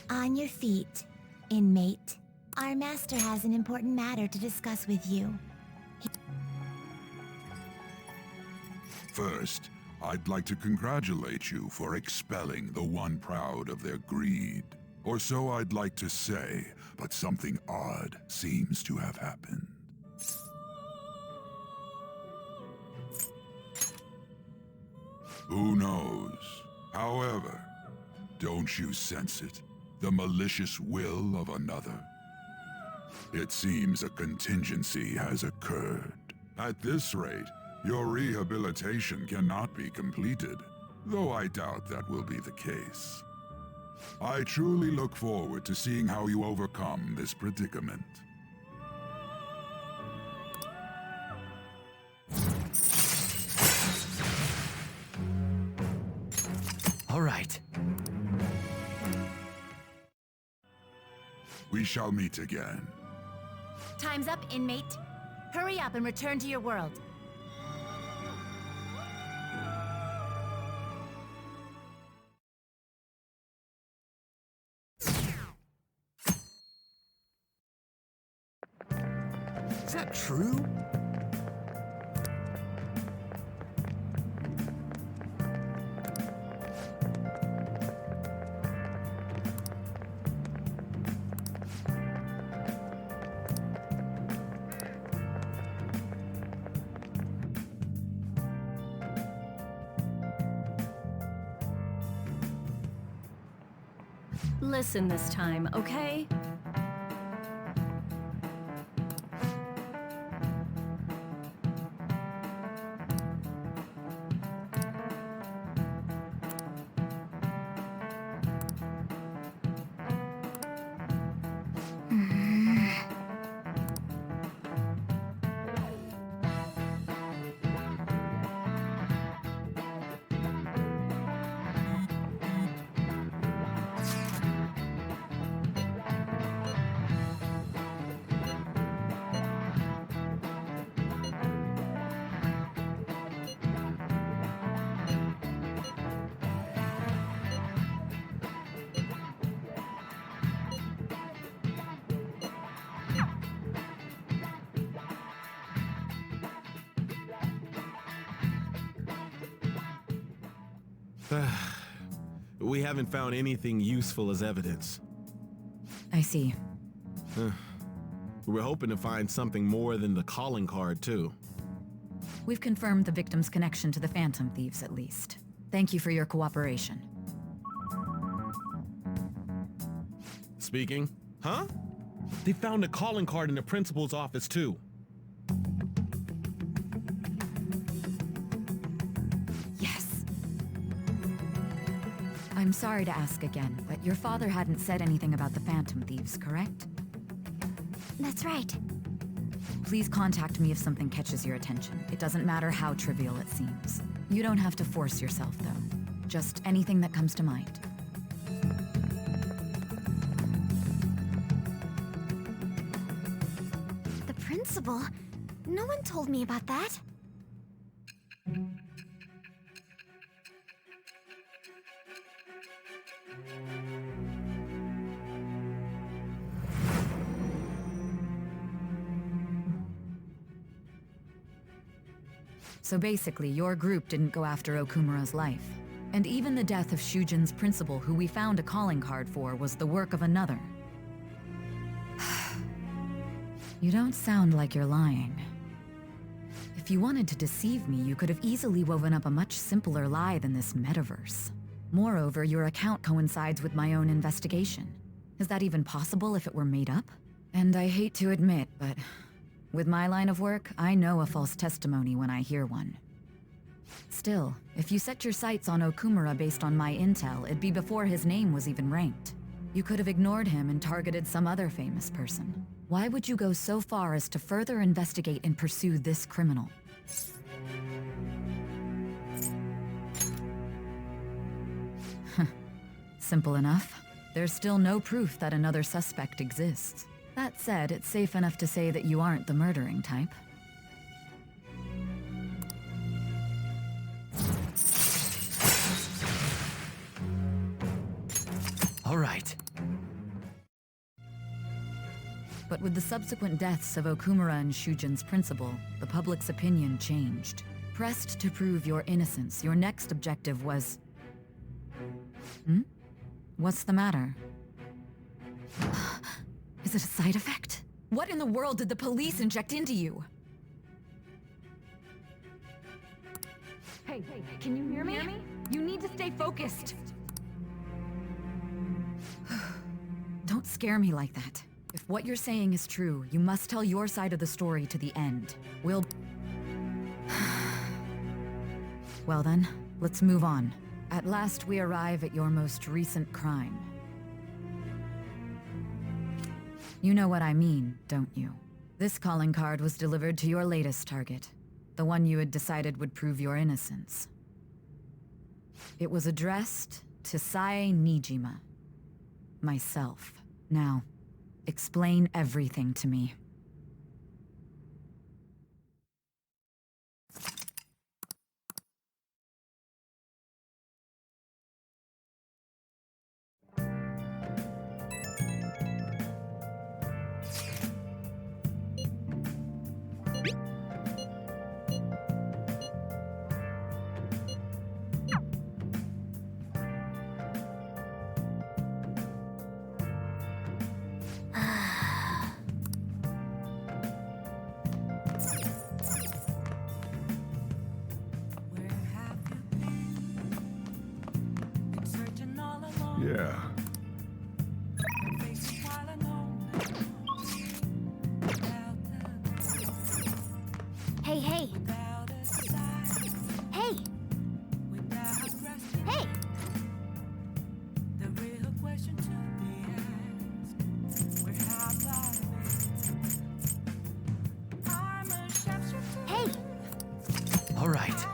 On your feet, inmate. Our master has an important matter to discuss with you. First, I'd like to congratulate you for expelling the one proud of their greed. Or so I'd like to say, but something odd seems to have happened. Who knows? However, don't you sense it? The malicious will of another? It seems a contingency has occurred. At this rate, your rehabilitation cannot be completed, though I doubt that will be the case. I truly look forward to seeing how you overcome this predicament. All right. We shall meet again. Time's up, inmate. Hurry up and return to your world. Is that true? Listen this time, okay? We haven't found anything useful as evidence. I see. We were hoping to find something more than the calling card, too. We've confirmed the victim's connection to the Phantom Thieves, at least. Thank you for your cooperation. Speaking? Huh? They found a calling card in the principal's office, too. Yes. I'm sorry to ask again, but your father hadn't said anything about the Phantom Thieves, correct? That's right. Please contact me if something catches your attention. It doesn't matter how trivial it seems. You don't have to force yourself, though. Just anything that comes to mind. The principal? No one told me about that. So basically, your group didn't go after Okumura's life. And even the death of Shujin's principal, who we found a calling card for, was the work of another. You don't sound like you're lying. If you wanted to deceive me, you could have easily woven up a much simpler lie than this metaverse. Moreover, your account coincides with my own investigation. Is that even possible if it were made up? And I hate to admit, but with my line of work, I know a false testimony when I hear one. Still, if you set your sights on Okumura based on my intel, it'd be before his name was even ranked. You could have ignored him and targeted some other famous person. Why would you go so far as to further investigate and pursue this criminal? Simple enough. There's still no proof that another suspect exists. That said, it's safe enough to say that you aren't the murdering type. All right. But with the subsequent deaths of Okumura and Shujin's principal, the public's opinion changed. Pressed to prove your innocence, your next objective was... What's the matter? Is it a side effect? What in the world did the police inject into you? Hey, can you hear me? You need to stay focused. Don't scare me like that. If what you're saying is true, you must tell your side of the story to the end. We'll... Well then, let's move on. At last we arrive at your most recent crime. You know what I mean, don't you? This calling card was delivered to your latest target. The one you had decided would prove your innocence. It was addressed to Sae Nijima. Myself. Now, explain everything to me. Yeah. Hey, hey! Hey! Hey! Hey! All right.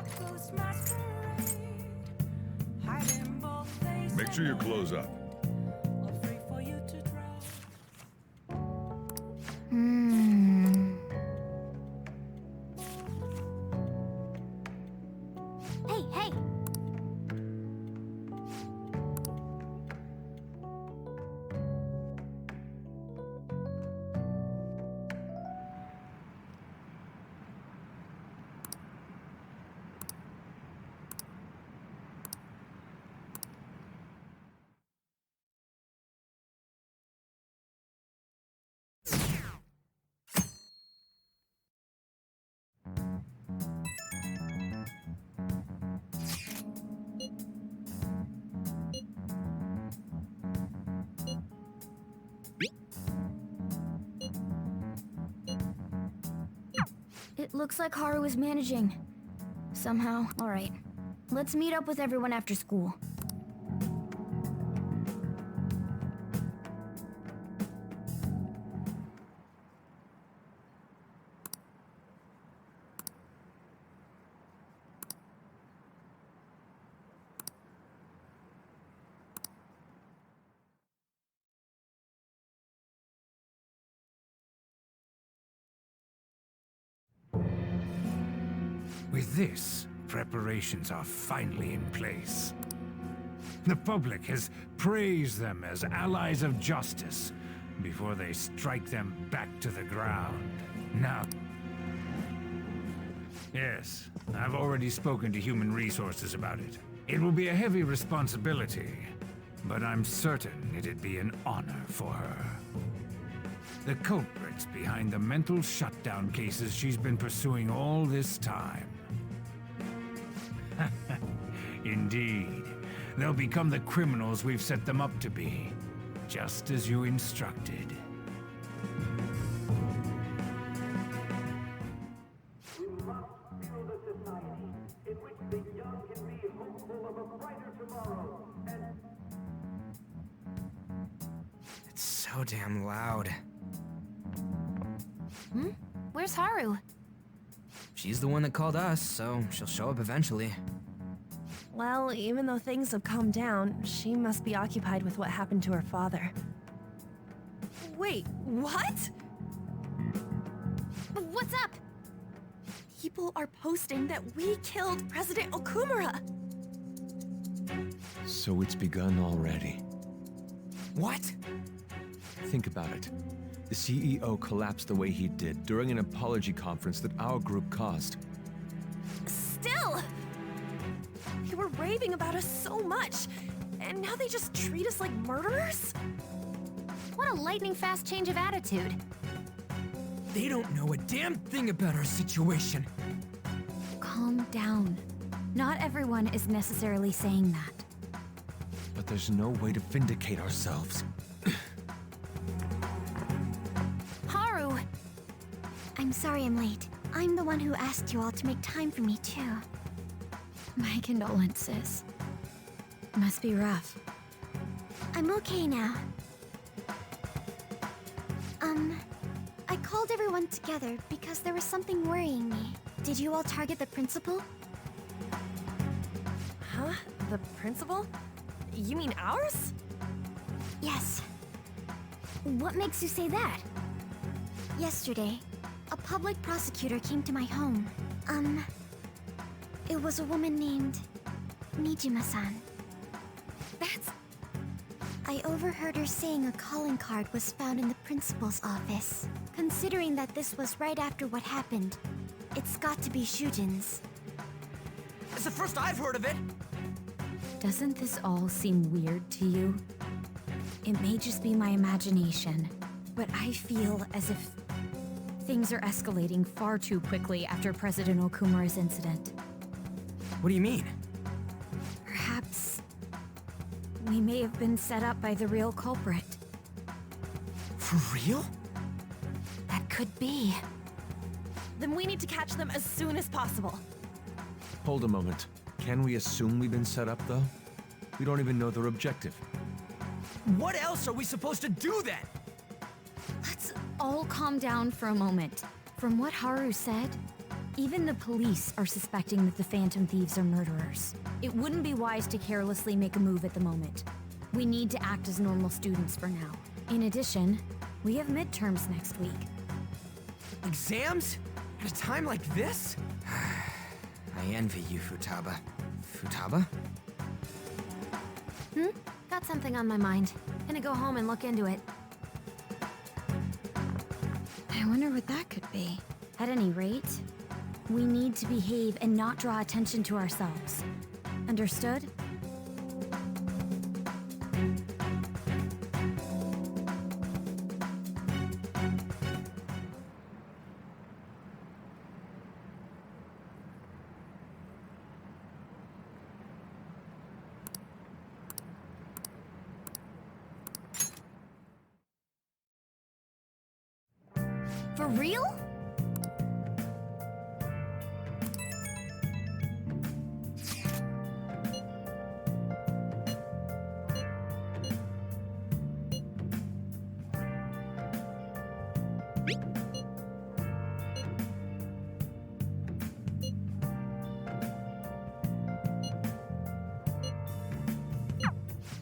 Make sure you close up. Hey, hey! It looks like Haru is managing. Somehow. Alright. Let's meet up with everyone after school. With this, preparations are finally in place. The public has praised them as allies of justice before they strike them back to the ground. Now... Yes, I've already spoken to Human Resources about it. It will be a heavy responsibility, but I'm certain it'd be an honor for her. The culprits behind the mental shutdown cases she's been pursuing all this time. Indeed. They'll become the criminals we've set them up to be, just as you instructed. We must build a society in which the young can be hopeful of a brighter tomorrow, and... It's so damn loud. Where's Haru? She's the one that called us, so she'll show up eventually. Well, even though things have calmed down, she must be occupied with what happened to her father. Wait, what? What's up? People are posting that we killed President Okumura! So it's begun already. What? Think about it. the CEO collapsed the way he did during an apology conference that our group caused. Still! They were raving about us so much, and now they just treat us like murderers? What a lightning-fast change of attitude. They don't know a damn thing about our situation. Calm down. Not everyone is necessarily saying that. But there's no way to vindicate ourselves. Haru! I'm sorry I'm late. I'm the one who asked you all to make time for me, too. My condolences. Must be rough. I'm okay now. I called everyone together because there was something worrying me. Did you all target the principal? Huh? The principal? You mean ours? Yes. What makes you say that? Yesterday, a public prosecutor came to my home. It was a woman named Nijima-san. That's... I overheard her saying a calling card was found in the principal's office. Considering that this was right after what happened, it's got to be Shujin's. It's the first I've heard of it. Doesn't this all seem weird to you? It may just be my imagination, but I feel as if things are escalating far too quickly after President Okumura's incident. What do you mean? Perhaps we may have been set up by the real culprit. For real? That could be. Then we need to catch them as soon as possible. Hold a moment. Can we assume we've been set up, though? We don't even know their objective. What else are we supposed to do then? Let's all calm down for a moment. From what Haru said, even the police are suspecting that the Phantom Thieves are murderers. It wouldn't be wise to carelessly make a move at the moment. We need to act as normal students for now. In addition, we have midterms next week. Exams? At a time like this? I envy you, Futaba. Futaba? Got something on my mind. Gonna go home and look into it. I wonder what that could be. At any rate, we need to behave and not draw attention to ourselves. Understood? For real?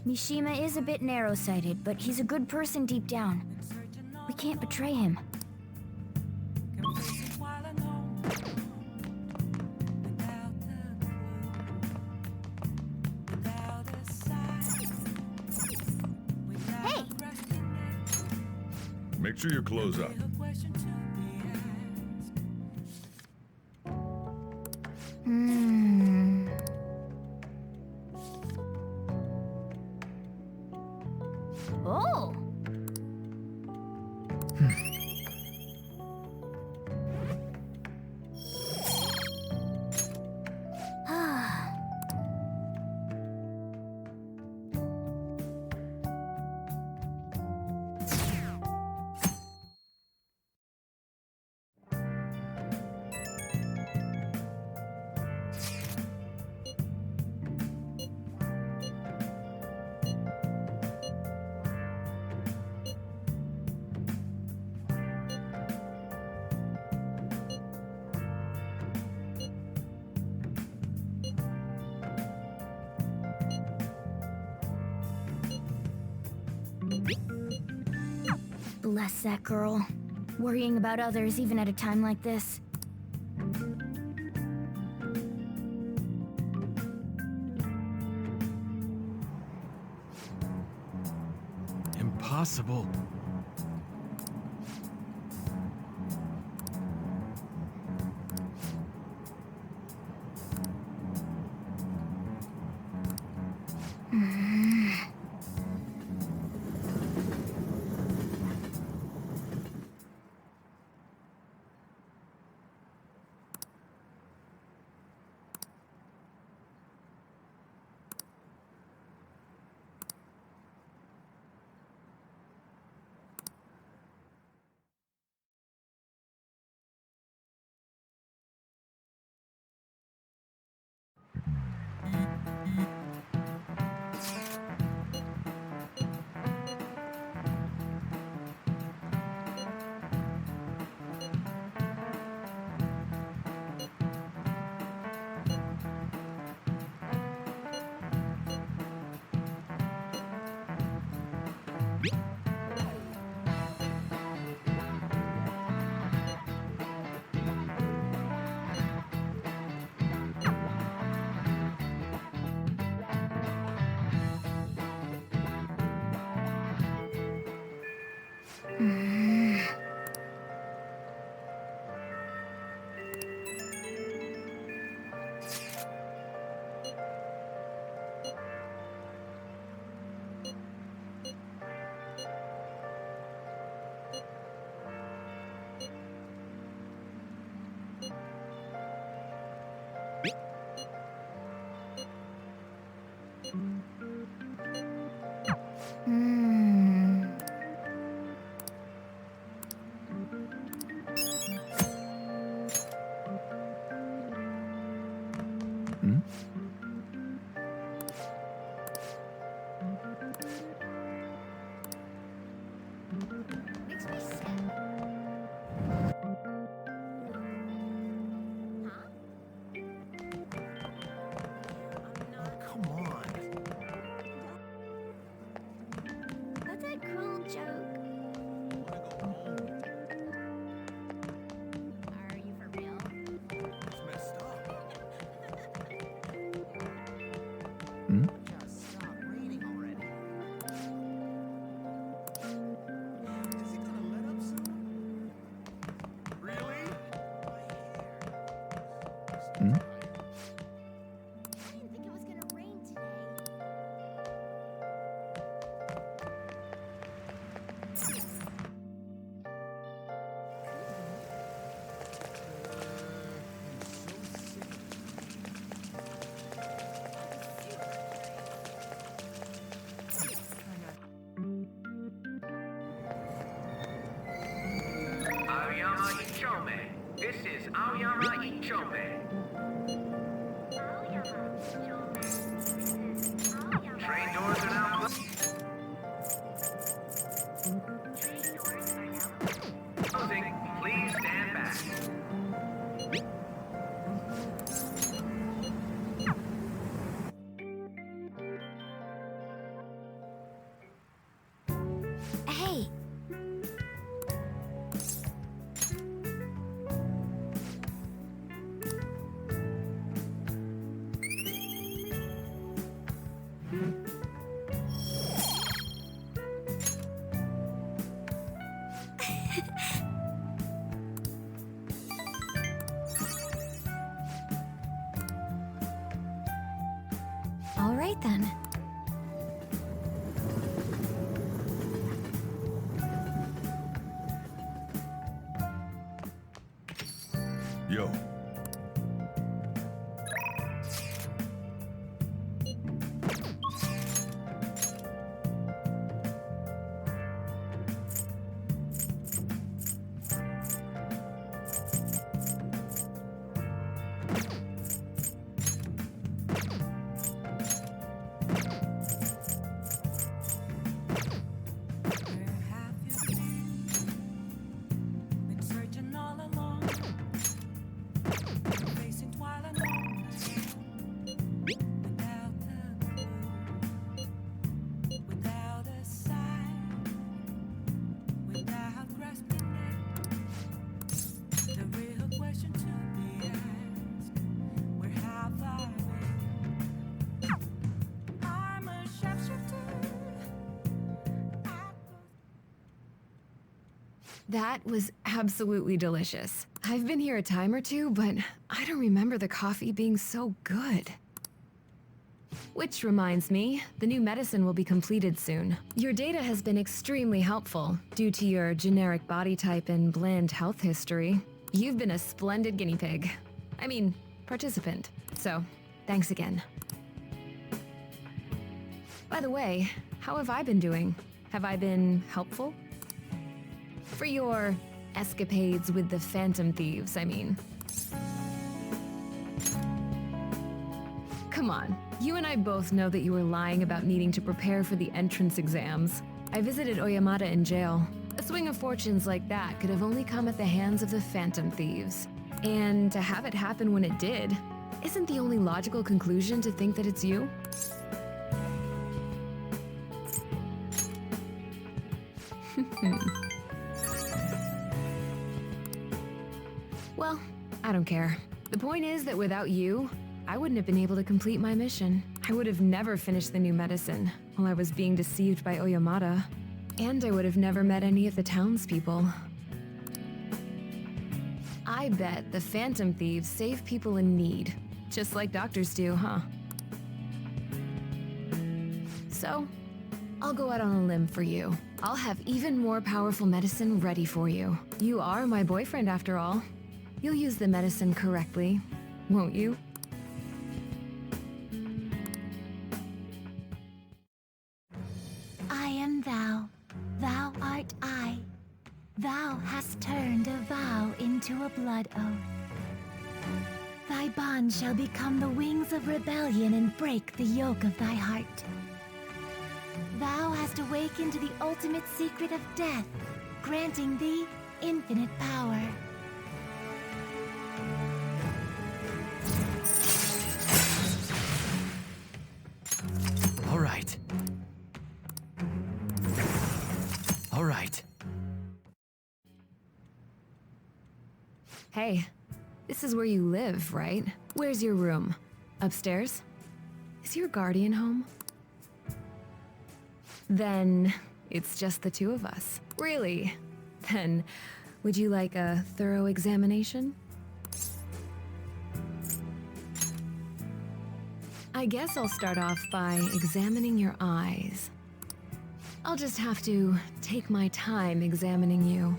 Mishima is a bit narrow-sighted, but he's a good person deep down. We can't betray him. Hey! Make sure you close up. Oh! Bless that girl. Worrying about others even at a time like this. Impossible. Makes me sick. Come on. That's a cruel joke. Are you for real? It's messed up. Just stop raining already. Is it gonna let up soon? Really? I didn't think it was gonna rain today. Aoyama Ichome. This is Aoyama Ichome. Train doors are now closing. Please stand back. Hey. All right then. Yo. That was absolutely delicious. I've been here a time or two, but I don't remember the coffee being so good. Which reminds me, the new medicine will be completed soon. Your data has been extremely helpful due to your generic body type and bland health history. You've been a splendid guinea pig. I mean, participant. So, thanks again. By the way, how have I been doing? Have I been helpful? For your escapades with the Phantom Thieves, I mean. Come on, you and I both know that you were lying about needing to prepare for the entrance exams. I visited Oyamata in jail. A swing of fortunes like that could have only come at the hands of the Phantom Thieves. And to have it happen when it did, isn't the only logical conclusion to think that it's you? Well, I don't care. The point is that without you, I wouldn't have been able to complete my mission. I would have never finished the new medicine while I was being deceived by Oyamata. And I would have never met any of the townspeople. I bet the Phantom Thieves save people in need, just like doctors do, huh? So, I'll go out on a limb for you. I'll have even more powerful medicine ready for you. You are my boyfriend after all. You'll use the medicine correctly, won't you? to a blood oath. Thy bond shall become the wings of rebellion and break the yoke of thy heart. Thou hast awakened to the ultimate secret of death, granting thee infinite power. All right. All right. Hey, this is where you live, right? Where's your room? Upstairs? Is your guardian home? Then it's just the two of us. Really? Then, would you like a thorough examination? I guess I'll start off by examining your eyes. I'll just have to take my time examining you.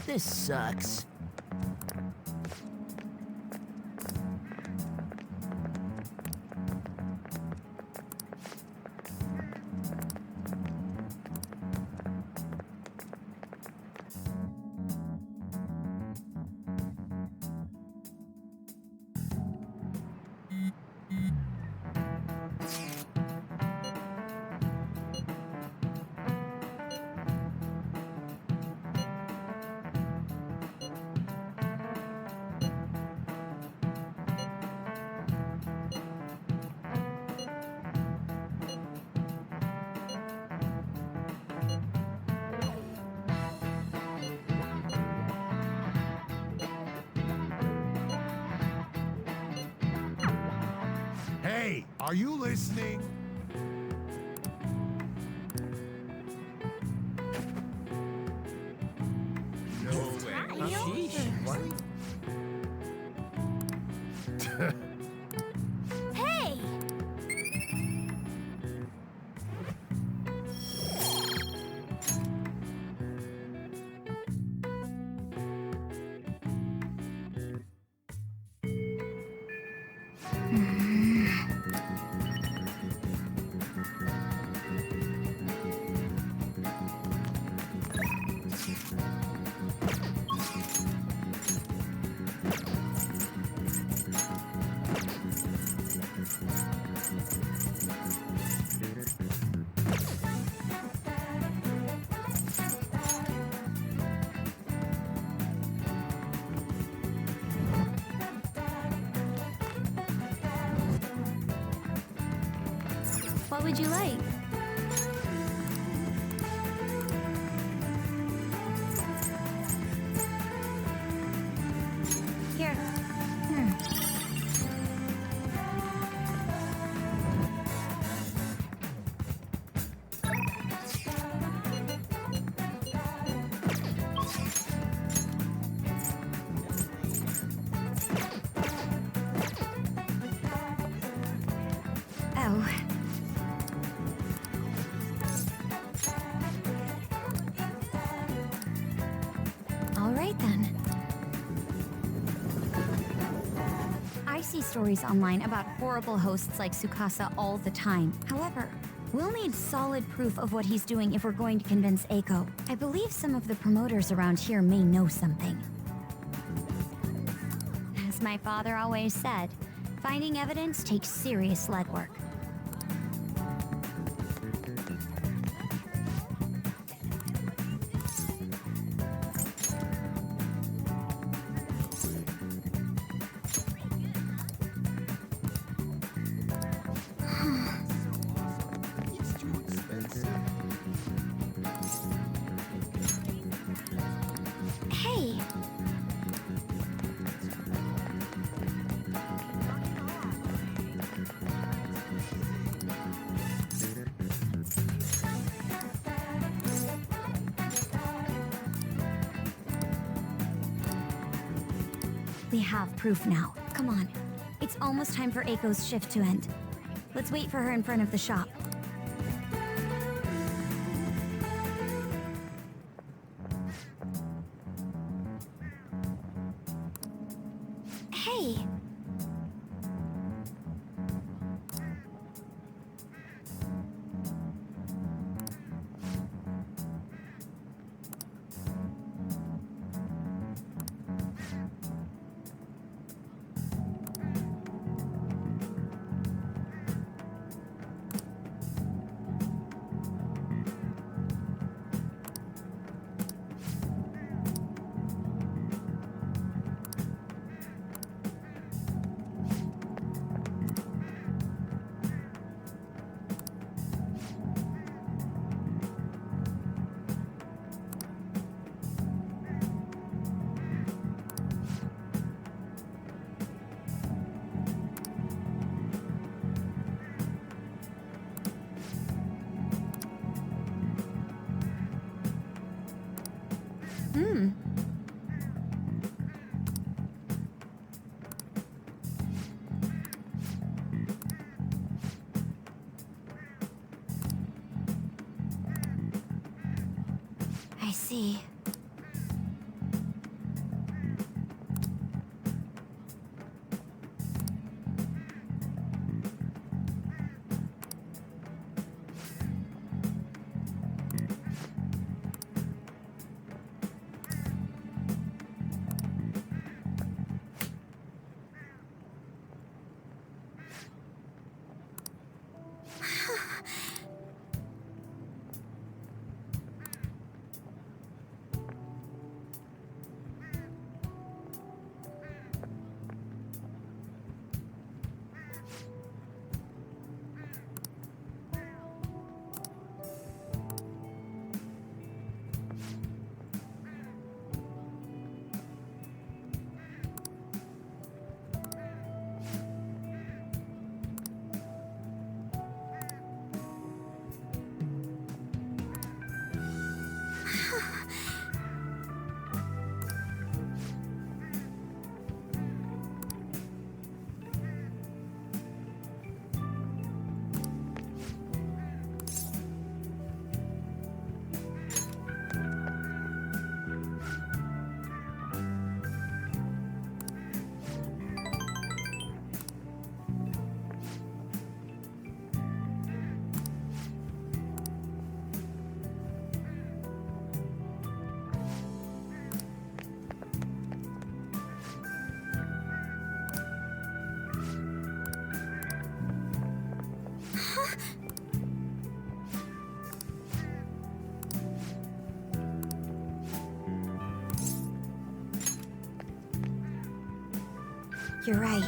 This sucks. Hey, are you listening? No way. Sheesh. What? Hey! What would you like? Here. Oh. All right then. I see stories online about horrible hosts like Tsukasa all the time. However, we'll need solid proof of what he's doing if we're going to convince Eiko. I believe some of the promoters around here may know something. As my father always said, finding evidence takes serious legwork. Hey! We have proof now. Come on. It's almost time for Eiko's shift to end. Let's wait for her in front of the shop. Hey! I see. You're right.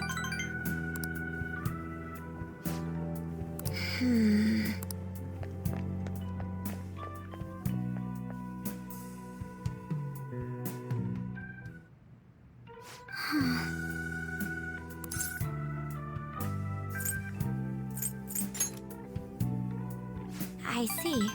I see.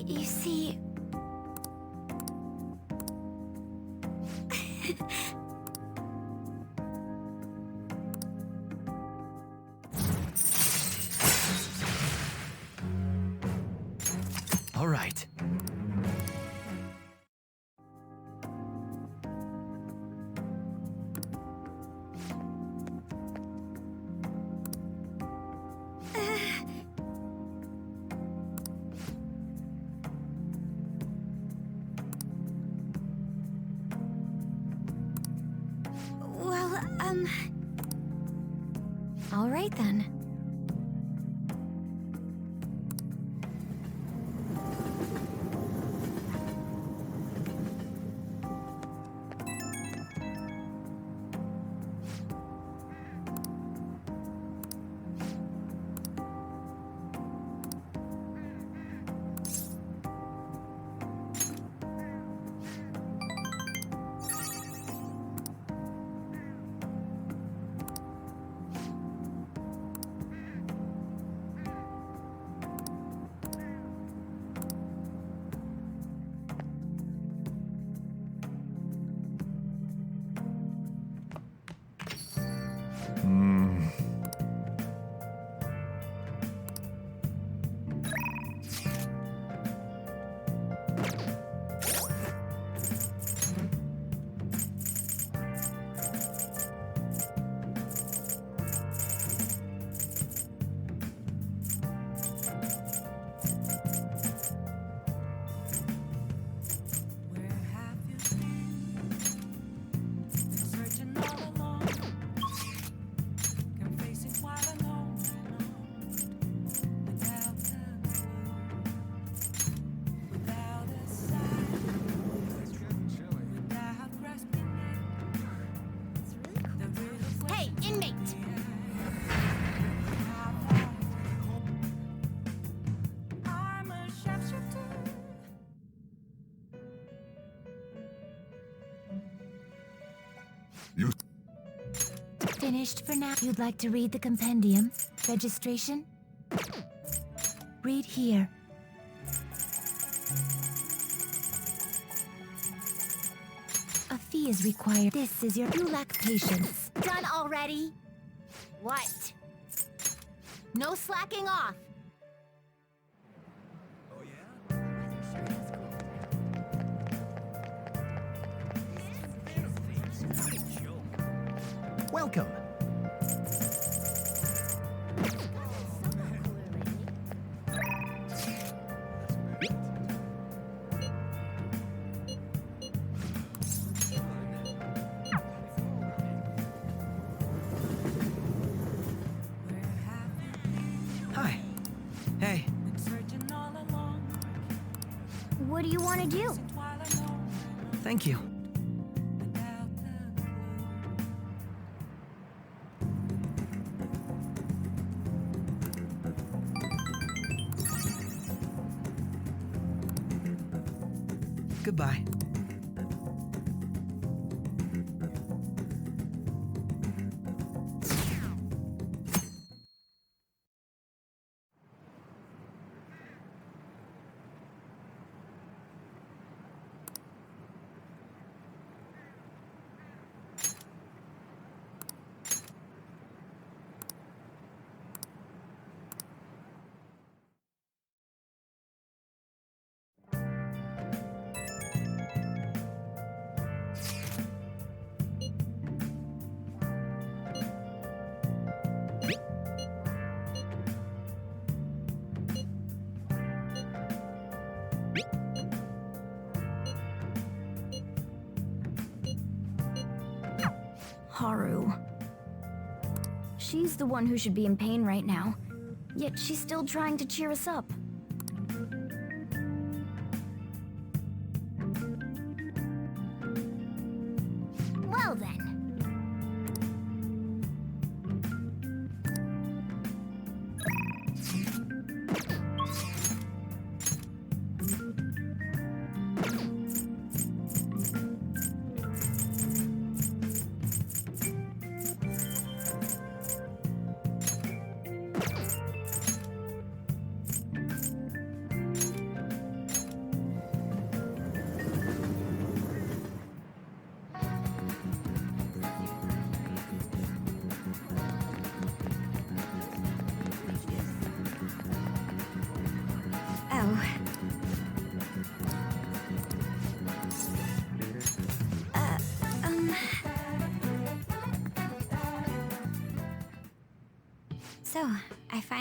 You see... right. All right then. Finished for now. You'd like to read the compendium? Registration? Read here. A fee is required. This is your... You lack patience. Done already? What? No slacking off. Welcome. Hi. Hey. What do you want to do? Thank you. Goodbye. Haru. She's the one who should be in pain right now, yet she's still trying to cheer us up. Well then.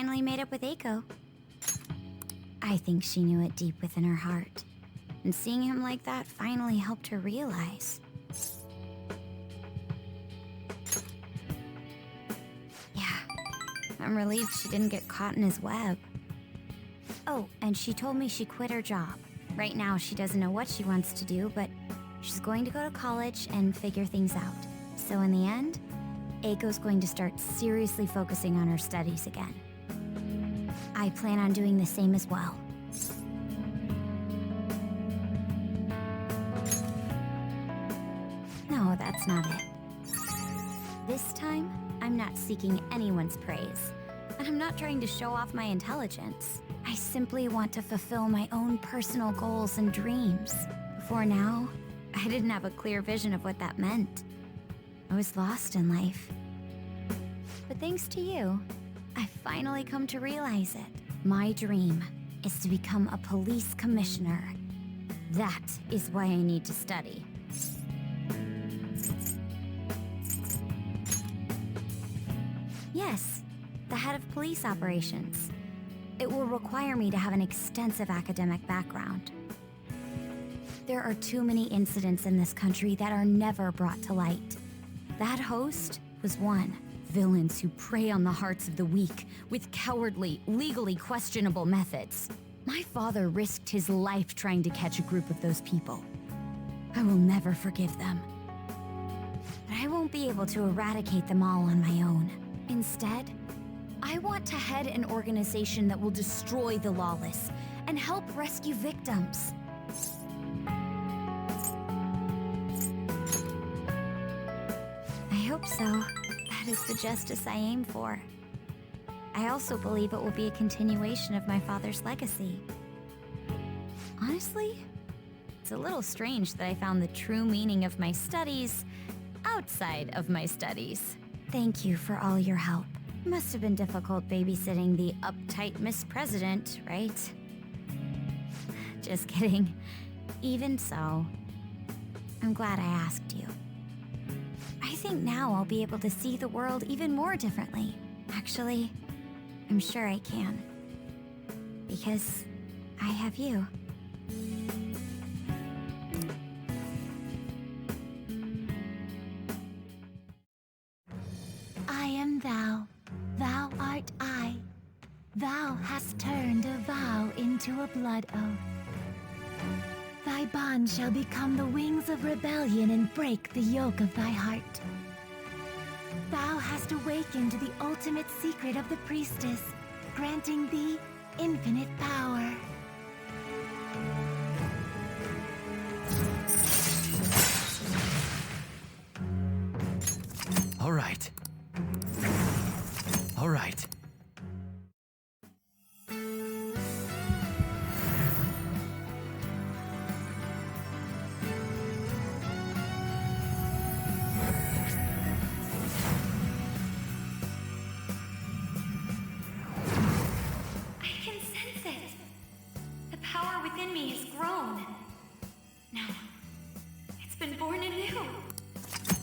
finally made up with Eiko. I think she knew it deep within her heart. And seeing him like that finally helped her realize. Yeah, I'm relieved she didn't get caught in his web. Oh, and she told me she quit her job. Right now, she doesn't know what she wants to do, but she's going to go to college and figure things out. So in the end, Eiko's going to start seriously focusing on her studies again. I plan on doing the same as well. No, that's not it. This time, I'm not seeking anyone's praise, and I'm not trying to show off my intelligence. I simply want to fulfill my own personal goals and dreams. Before now, I didn't have a clear vision of what that meant. I was lost in life. But thanks to you, I finally come to realize it. My dream is to become a police commissioner. That is why I need to study. Yes, the head of police operations. It will require me to have an extensive academic background. There are too many incidents in this country that are never brought to light. That host was one. Villains who prey on the hearts of the weak with cowardly, legally questionable methods. My father risked his life trying to catch a group of those people. I will never forgive them. But I won't be able to eradicate them all on my own. Instead, I want to head an organization that will destroy the lawless and help rescue victims. I hope so. That is the justice I aim for. I also believe it will be a continuation of my father's legacy. Honestly, it's a little strange that I found the true meaning of my studies outside of my studies. Thank you for all your help. Must have been difficult babysitting the uptight Miss President, right? Just kidding. Even so, I'm glad I asked you. I think now I'll be able to see the world even more differently. Actually, I'm sure I can. Because I have you. I am thou. Thou art I. Thou hast turned a vow into a blood oath. Thy bond shall become the wings of rebellion and break the yoke of thy heart. Thou hast awakened to the ultimate secret of the Priestess, granting thee infinite power. All right. All right.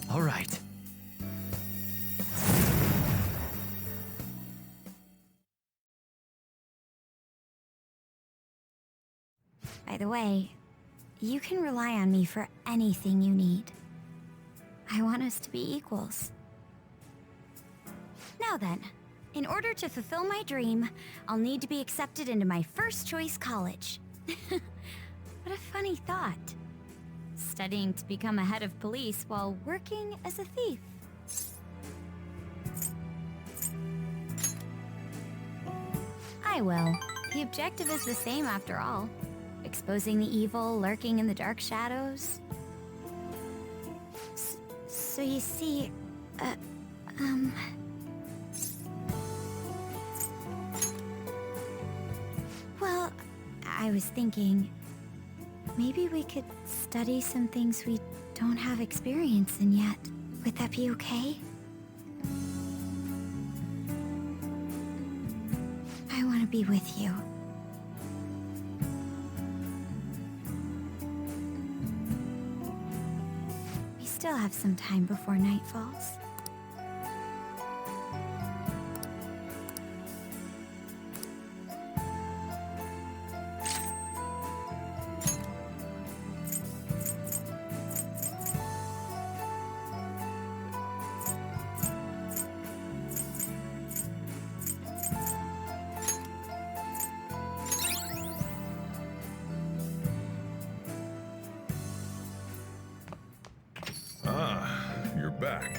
All right. By the way, you can rely on me for anything you need. I want us to be equals. Now then, in order to fulfill my dream, I'll need to be accepted into my first choice college. What a funny thought. Studying to become a head of police while working as a thief. I will. The objective is the same after all. Exposing the evil lurking in the dark shadows. So you see, well, I was thinking, maybe we could study some things we don't have experience in yet. Would that be okay? I want to be with you. We still have some time before night falls. back.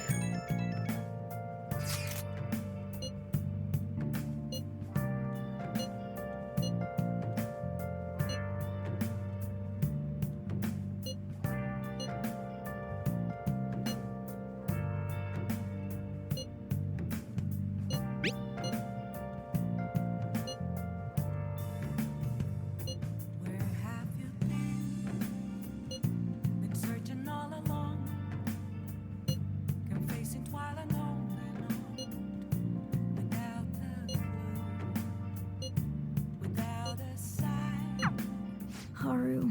Haru.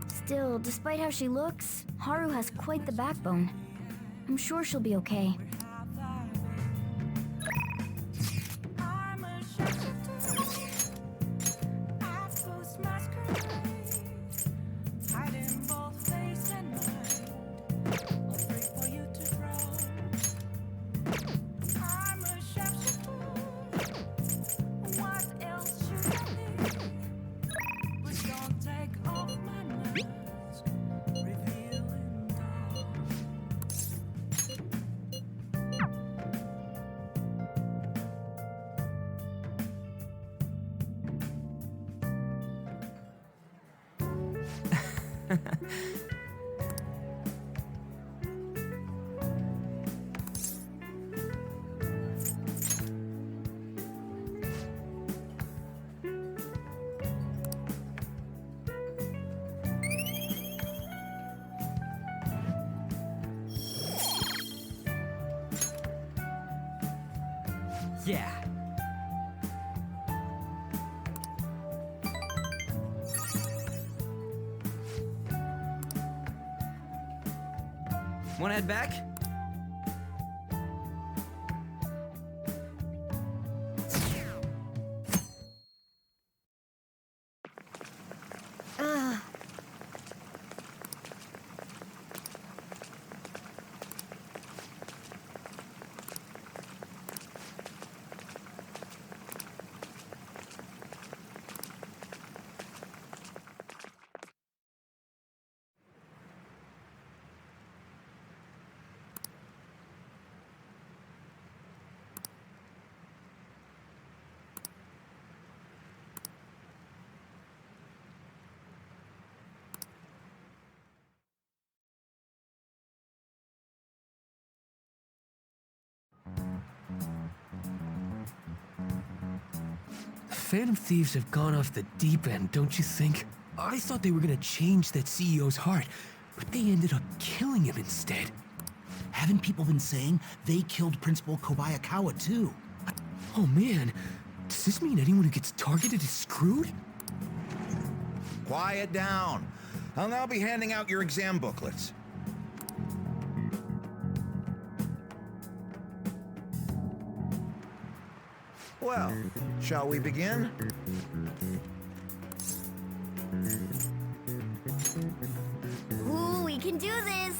Still, despite how she looks, Haru has quite the backbone. I'm sure she'll be okay. Yeah. Wanna head back? Phantom Thieves have gone off the deep end, don't you think? I thought they were gonna change that CEO's heart, but they ended up killing him instead. Haven't people been saying they killed Principal Kobayakawa too? Oh man, does this mean anyone who gets targeted is screwed? Quiet down. I'll now be handing out your exam booklets. Well, shall we begin? Ooh, we can do this!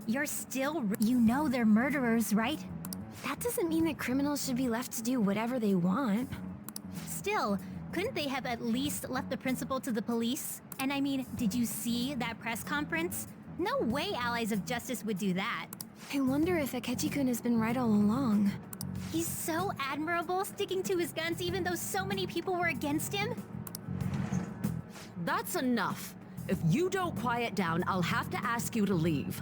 You're still... You know they're murderers, right? That doesn't mean that criminals should be left to do whatever they want. Still, couldn't they have at least left the principal to the police? And I mean, did you see that press conference? No way allies of justice would do that. I wonder if Akechi-kun has been right all along. He's so admirable, sticking to his guns even though so many people were against him. That's enough. If you don't quiet down, I'll have to ask you to leave.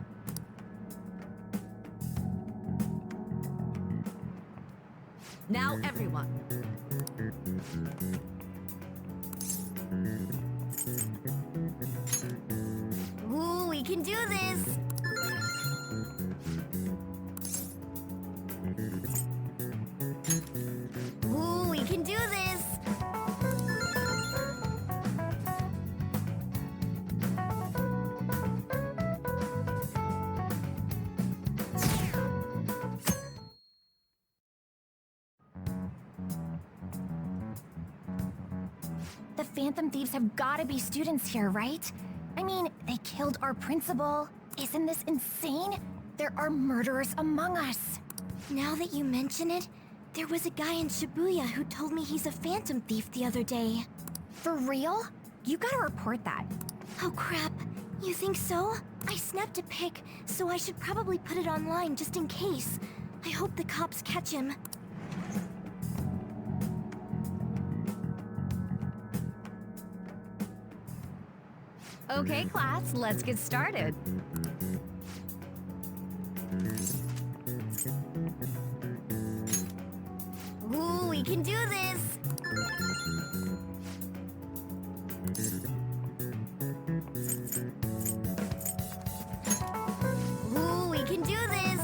Now, everyone. Ooh, we can do this! The Phantom Thieves have gotta be students here, right? I mean, they killed our principal. Isn't this insane? There are murderers among us. Now that you mention it, there was a guy in Shibuya who told me he's a Phantom Thief the other day. For real? You gotta report that. Oh crap, you think so? I snapped a pic, so I should probably put it online just in case. I hope the cops catch him. Okay, class, let's get started. Ooh, we can do this! Ooh, we can do this!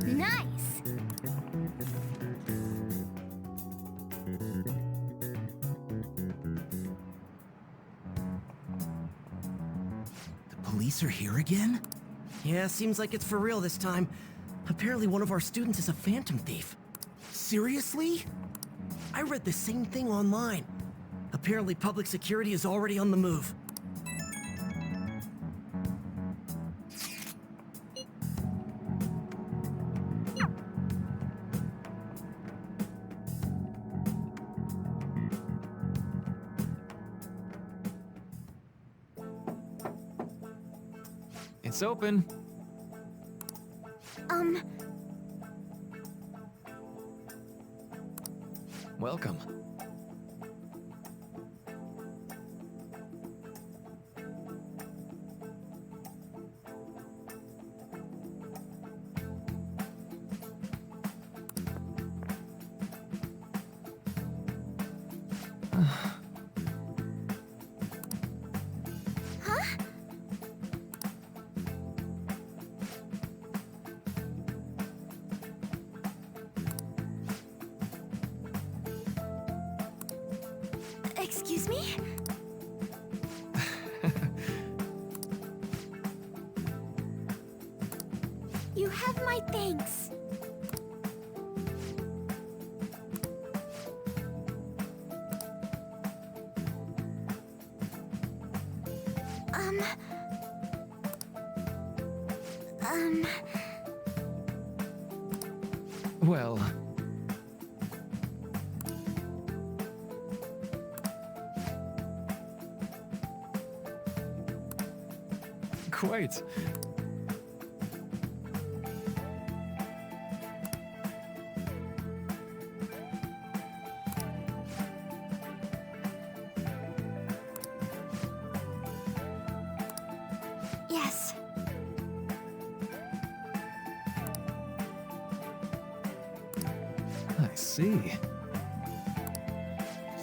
Nice! The police are here again? Yeah, seems like it's for real this time. Apparently one of our students is a Phantom Thief. Seriously? I read the same thing online. Apparently public security is already on the move. It's open. Welcome. Excuse me? You have my thanks. Well... Quite. Yes. I see.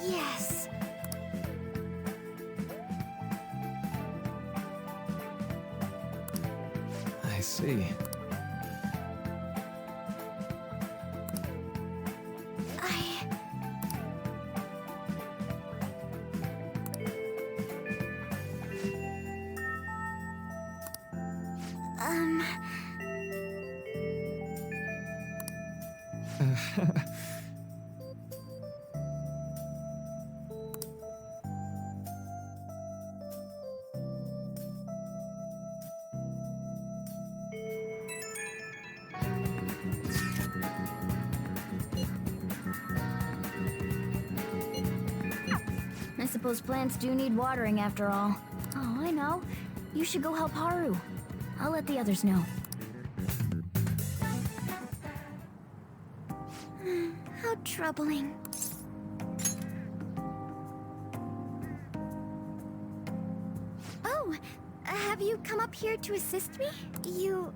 Yes. I see. I suppose plants do need watering after all. Oh, I know. You should go help Haru. I'll let the others know. How troubling. Oh, have you come up here to assist me? You,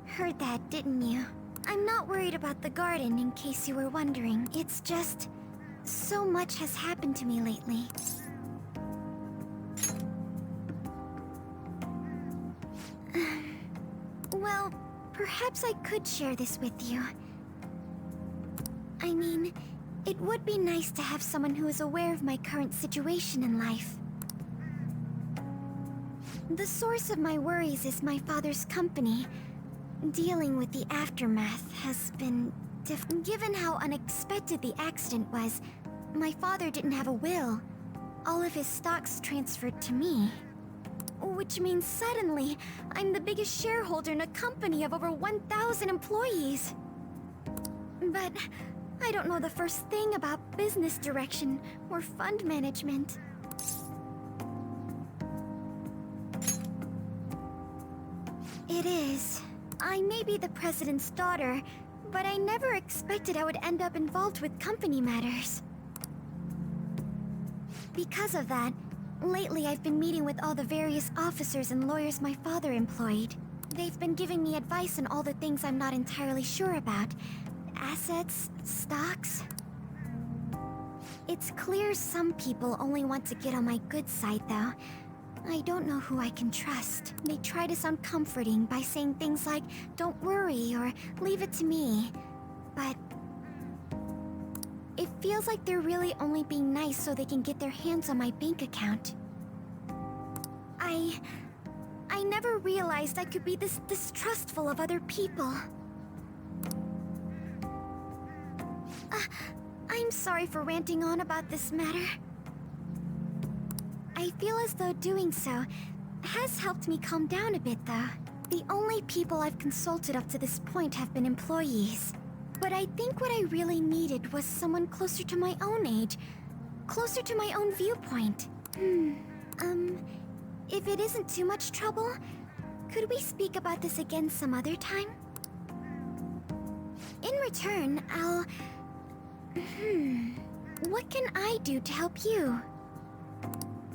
heard that, didn't you? I'm not worried about the garden, in case you were wondering. It's just... so much has happened to me lately. Well, perhaps I could share this with you. I mean, It would be nice to have someone who is aware of my current situation in life. The source of my worries is my father's company. Dealing with the aftermath has been given how unexpected the accident was. My father didn't have a will. All of his stocks transferred to me. Which means suddenly, I'm the biggest shareholder in a company of over 1,000 employees. But I don't know the first thing about business direction or fund management. It is. I may be the president's daughter, but I never expected I would end up involved with company matters. Because of that, lately I've been meeting with all the various officers and lawyers my father employed. They've been giving me advice on all the things I'm not entirely sure about. Assets, stocks. It's clear some people only want to get on my good side, though. I don't know who I can trust. They try to sound comforting by saying things like, "Don't worry," or "Leave it to me." But it feels like they're really only being nice so they can get their hands on my bank account. I never realized I could be this distrustful of other people. I'm sorry for ranting on about this matter. I feel as though doing so has helped me calm down a bit, though. The only people I've consulted up to this point have been employees. But I think what I really needed was someone closer to my own age, closer to my own viewpoint. If it isn't too much trouble, could we speak about this again some other time? In return, I'll... What can I do to help you?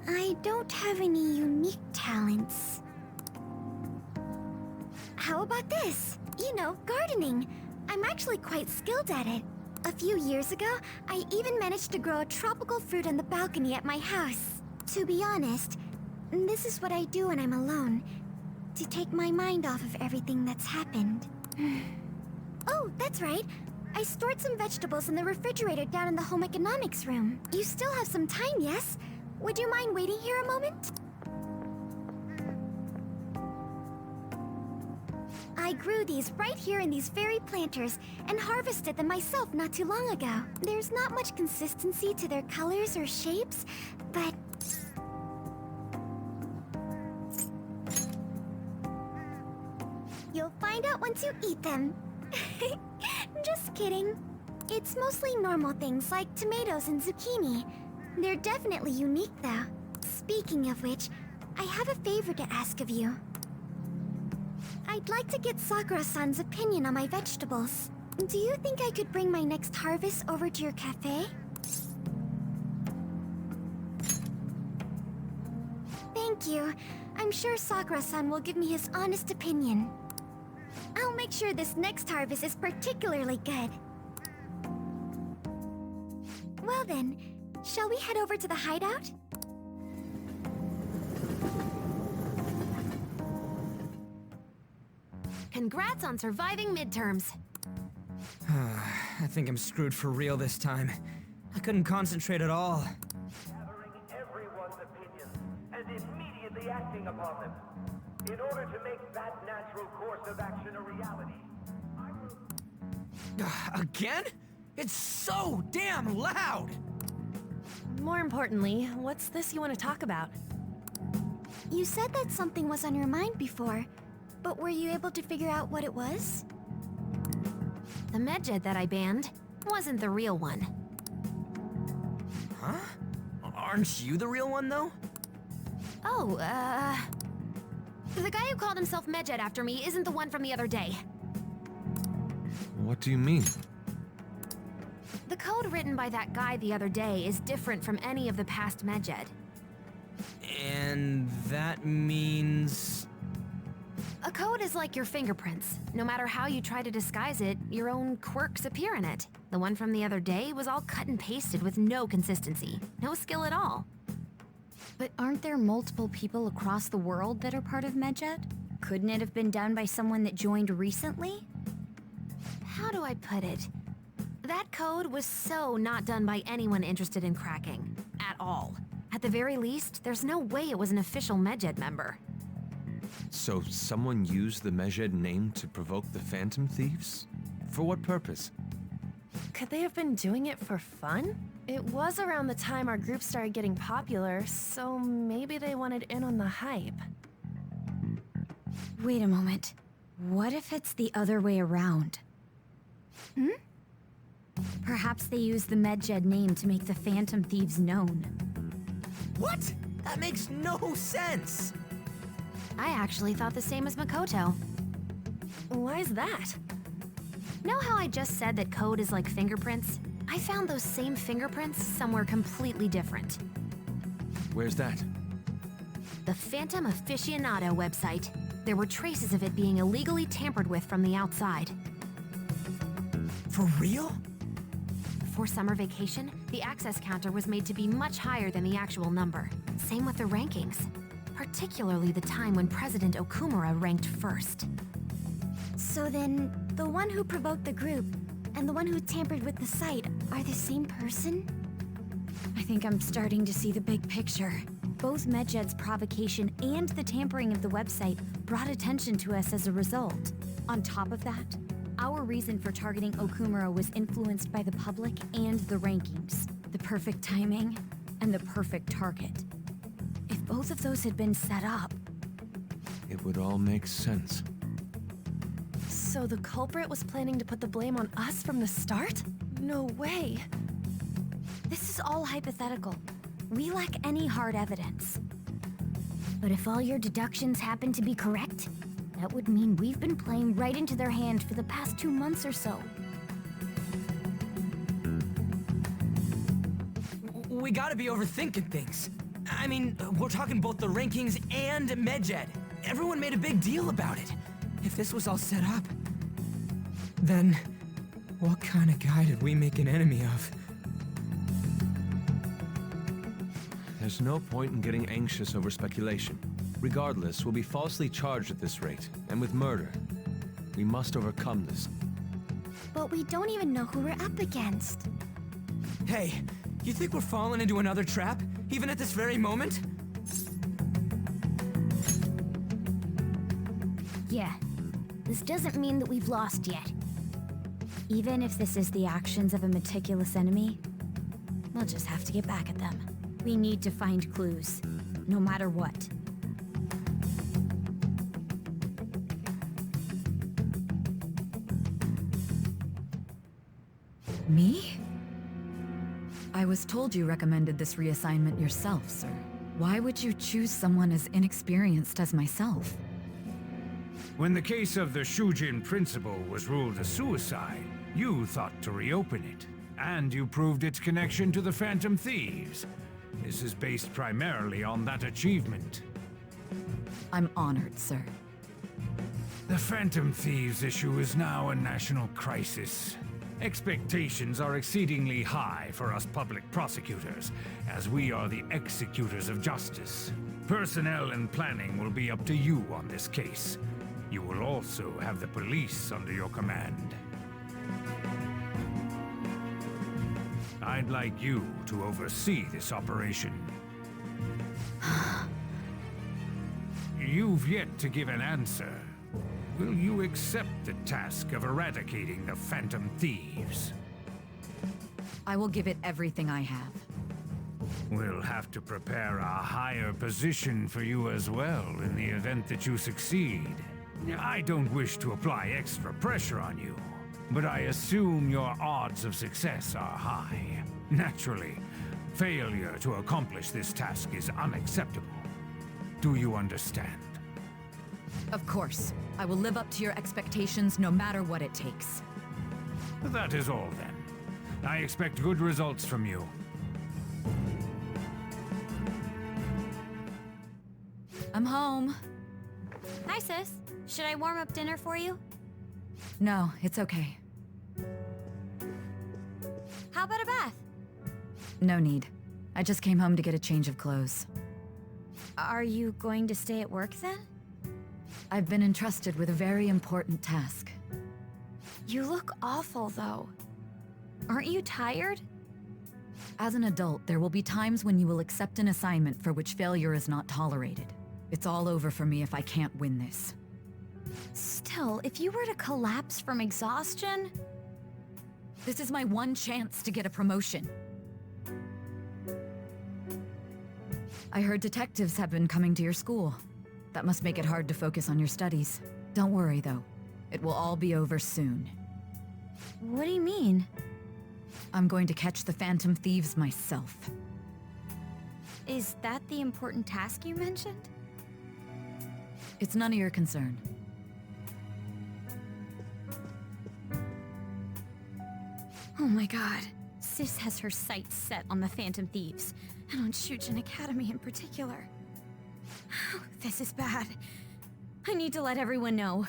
I don't have any unique talents. How about this? You know, gardening. I'm actually quite skilled at it. A few years ago, I even managed to grow a tropical fruit on the balcony at my house. To be honest, this is what I do when I'm alone, to take my mind off of everything that's happened. Oh, that's right. I stored some vegetables in the refrigerator down in the home economics room. You still have some time, yes? Would you mind waiting here a moment? I grew these right here in these very planters and harvested them myself not too long ago. There's not much consistency to their colors or shapes, but... You'll find out once you eat them. Just kidding. It's mostly normal things like tomatoes and zucchini. They're definitely unique, though. Speaking of which, I have a favor to ask of you. I'd like to get Sakura-san's opinion on my vegetables. Do you think I could bring my next harvest over to your cafe? Thank you. I'm sure Sakura-san will give me his honest opinion. I'll make sure this next harvest is particularly good. Well then, shall we head over to the hideout? Congrats on surviving midterms. I think I'm screwed for real this time. I couldn't concentrate at all. Gathering everyone's opinions and immediately acting upon them. In order to make that natural course of action a reality, I will... Again? It's so damn loud! More importantly, what's this you want to talk about? You said that something was on your mind before, but were you able to figure out what it was? The medjed that I banned wasn't the real one. Huh? Aren't you the real one, though? Oh, the guy who called himself Medjed after me isn't the one from the other day. What do you mean? The code written by that guy the other day is different from any of the past Medjed. And that means... A code is like your fingerprints. No matter how you try to disguise it, your own quirks appear in it. The one from the other day was all cut and pasted with no consistency. No skill at all. But aren't there multiple people across the world that are part of Medjed? Couldn't it have been done by someone that joined recently? How do I put it? That code was so not done by anyone interested in cracking. At all. At the very least, there's no way it was an official Medjed member. So someone used the Medjed name to provoke the Phantom Thieves? For what purpose? Could they have been doing it for fun? It was around the time our group started getting popular, so maybe they wanted in on the hype. Wait a moment. What if it's the other way around? Perhaps they used the Medjed name to make the Phantom Thieves known. What? That makes no sense! I actually thought the same as Makoto. Why's that? Know how I just said that code is like fingerprints? I found those same fingerprints somewhere completely different. Where's that? The Phantom Aficionado website. There were traces of it being illegally tampered with from the outside. For real? Before summer vacation, the access counter was made to be much higher than the actual number. Same with the rankings. Particularly the time when President Okumura ranked first. So then, the one who provoked the group and the one who tampered with the site are the same person? I think I'm starting to see the big picture. Both Medjed's provocation and the tampering of the website brought attention to us as a result. On top of that, our reason for targeting Okumura was influenced by the public and the rankings. The perfect timing and the perfect target. If both of those had been set up... It would all make sense. So the culprit was planning to put the blame on us from the start? No way. This is all hypothetical. We lack any hard evidence. But if all your deductions happen to be correct, that would mean we've been playing right into their hand for the past 2 months or so. We gotta be overthinking things. I mean, we're talking both the rankings and Medjed. Everyone made a big deal about it. If this was all set up, then what kind of guy did we make an enemy of? There's no point in getting anxious over speculation. Regardless, we'll be falsely charged at this rate, and with murder. We must overcome this. But we don't even know who we're up against. Hey, you think we're falling into another trap, even at this very moment? Yeah, this doesn't mean that we've lost yet. Even if this is the actions of a meticulous enemy, we'll just have to get back at them. We need to find clues, no matter what. Me? I was told you recommended this reassignment yourself, sir. Why would you choose someone as inexperienced as myself? When the case of the Shujin principal was ruled a suicide, you thought to reopen it. And you proved its connection to the Phantom Thieves. This is based primarily on that achievement. I'm honored, sir. The Phantom Thieves issue is now a national crisis. Expectations are exceedingly high for us public prosecutors, as we are the executors of justice. Personnel and planning will be up to you on this case. You will also have the police under your command. I'd like you to oversee this operation. You've yet to give an answer. Will you accept the task of eradicating the Phantom Thieves? I will give it everything I have. We'll have to prepare a higher position for you as well in the event that you succeed. I don't wish to apply extra pressure on you, but I assume your odds of success are high. Naturally, failure to accomplish this task is unacceptable. Do you understand? Of course. I will live up to your expectations no matter what it takes. That is all then. I expect good results from you. I'm home. Hi, sis. Should I warm up dinner for you? No, it's okay. How about a bath? No need. I just came home to get a change of clothes. Are you going to stay at work then? I've been entrusted with a very important task. You look awful, though. Aren't you tired? As an adult, there will be times when you will accept an assignment for which failure is not tolerated. It's all over for me if I can't win this. Still, if you were to collapse from exhaustion... This is my one chance to get a promotion. I heard detectives have been coming to your school. That must make it hard to focus on your studies. Don't worry, though. It will all be over soon. What do you mean? I'm going to catch the Phantom Thieves myself. Is that the important task you mentioned? It's none of your concern. Oh my god. Sis has her sights set on the Phantom Thieves, and on Shujin Academy in particular. This is bad. I need to let everyone know.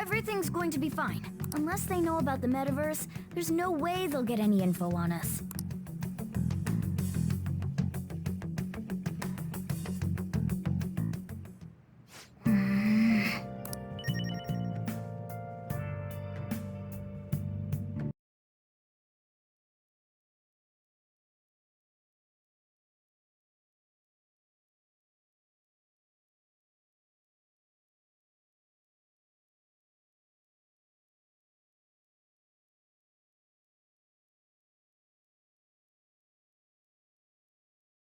Everything's going to be fine. Unless they know about the metaverse, there's no way they'll get any info on us.